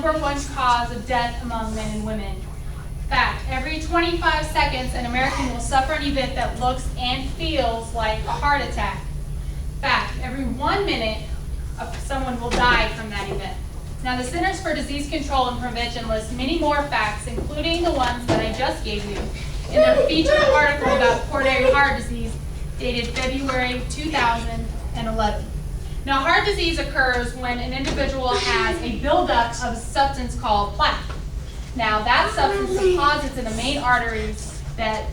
#1 cause of death among men and women. Fact, every 25 seconds, an American will suffer an event that looks and feels like a heart attack. Fact, every 1 minute, someone will die from that event. Now, the Centers for Disease Control and Prevention lists many more facts, including the ones that I just gave you, in their featured article about coronary heart disease dated February 2011. Now, heart disease occurs when an individual has a buildup of a substance called plaque. Now, that substance deposits in the main arteries that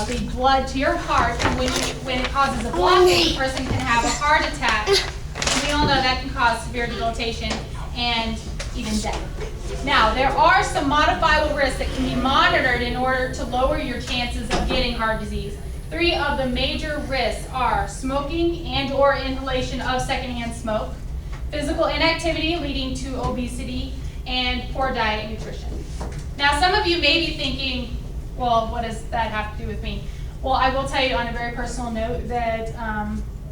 lead blood to your heart, and when it causes a blockage, a person can have a heart attack. And we all know that can cause severe debilitation and even death. Now, there are some modifiable risks that can be monitored in order to lower your chances of getting heart disease. 3 of the major risks are smoking and/or inhalation of secondhand smoke, physical inactivity leading to obesity, and poor diet and nutrition. Now, some of you may be thinking, well, what does that have to do with me? Well, I will tell you on a very personal note that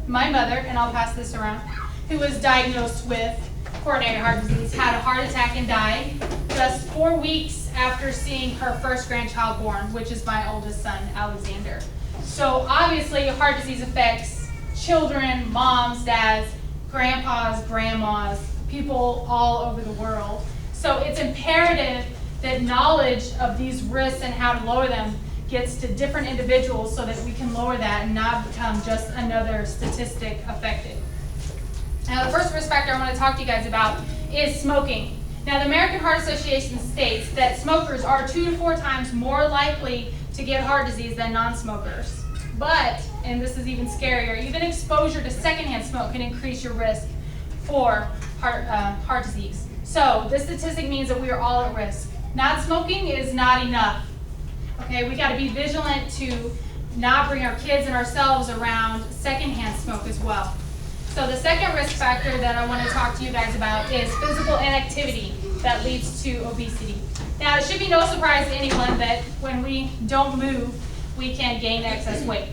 my mother, and I'll pass this around, who was diagnosed with coronary heart disease, had a heart attack and died just 4 weeks after seeing her first grandchild born, which is my oldest son, Alexander. So obviously, heart disease affects children, moms, dads, grandpas, grandmas, people all over the world. So it's imperative that knowledge of these risks and how to lower them gets to different individuals so that we can lower that and not become just another statistic affected. Now, the first risk factor I want to talk to you guys about is smoking. Now, the American Heart Association states that smokers are 2 to 4 times more likely to get heart disease than non-smokers. But, and this is even scarier, even exposure to secondhand smoke can increase your risk for heart disease. So this statistic means that we are all at risk. Not smoking is not enough. Okay, we got to be vigilant to not bring our kids and ourselves around secondhand smoke as well. So the second risk factor that I want to talk to you guys about is physical inactivity that leads to obesity. Now, it should be no surprise to anyone that when we don't move, we can gain excess weight.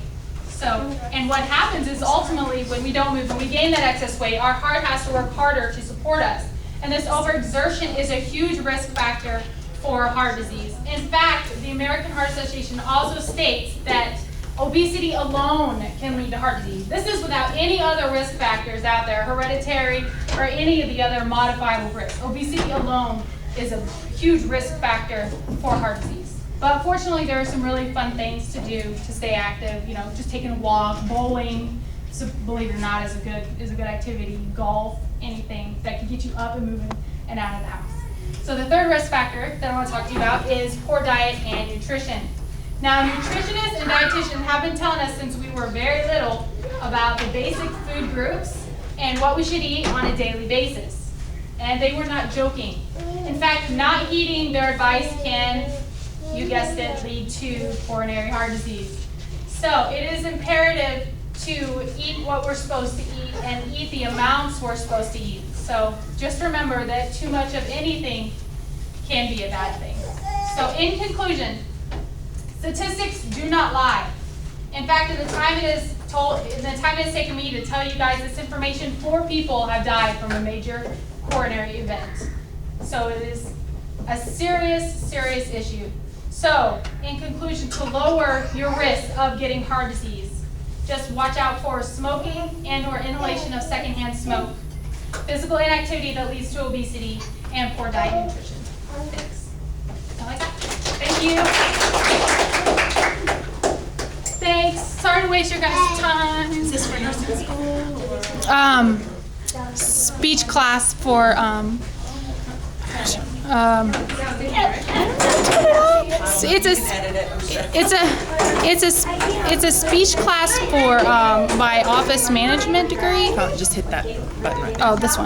So, and what happens is ultimately when we don't move and we gain that excess weight, our heart has to work harder to support us. And this overexertion is a huge risk factor for heart disease. In fact, the American Heart Association also states that obesity alone can lead to heart disease. This is without any other risk factors out there, hereditary or any of the other modifiable risks. Obesity alone is a huge risk factor for heart disease. But fortunately, there are some really fun things to do to stay active. You know, just taking a walk, bowling, so believe it or not, is a good activity. Golf, anything that can get you up and moving and out of the house. So the third risk factor that I want to talk to you about is poor diet and nutrition. Now, nutritionists and dietitians have been telling us since we were very little about the basic food groups and what we should eat on a daily basis. And they were not joking. In fact, not heeding their advice can, you guessed it, lead to coronary heart disease. So it is imperative to eat what we're supposed to eat and eat the amounts we're supposed to eat. So just remember that too much of anything can be a bad thing. So in conclusion, statistics do not lie. In fact, in the time it has taken me to tell you guys this information, 4 people have died from a major coronary event. So it is a serious, serious issue. So, in conclusion, to lower your risk of getting heart disease, just watch out for smoking and/or inhalation of secondhand smoke, physical inactivity that leads to obesity, and poor diet and nutrition. Thanks. I like that. Thank you. Thanks. Sorry to waste your guys' time. Is this for nursing school? Speech class for it's a speech class for my office management degree. Oh, just hit that button right there. Oh, this one.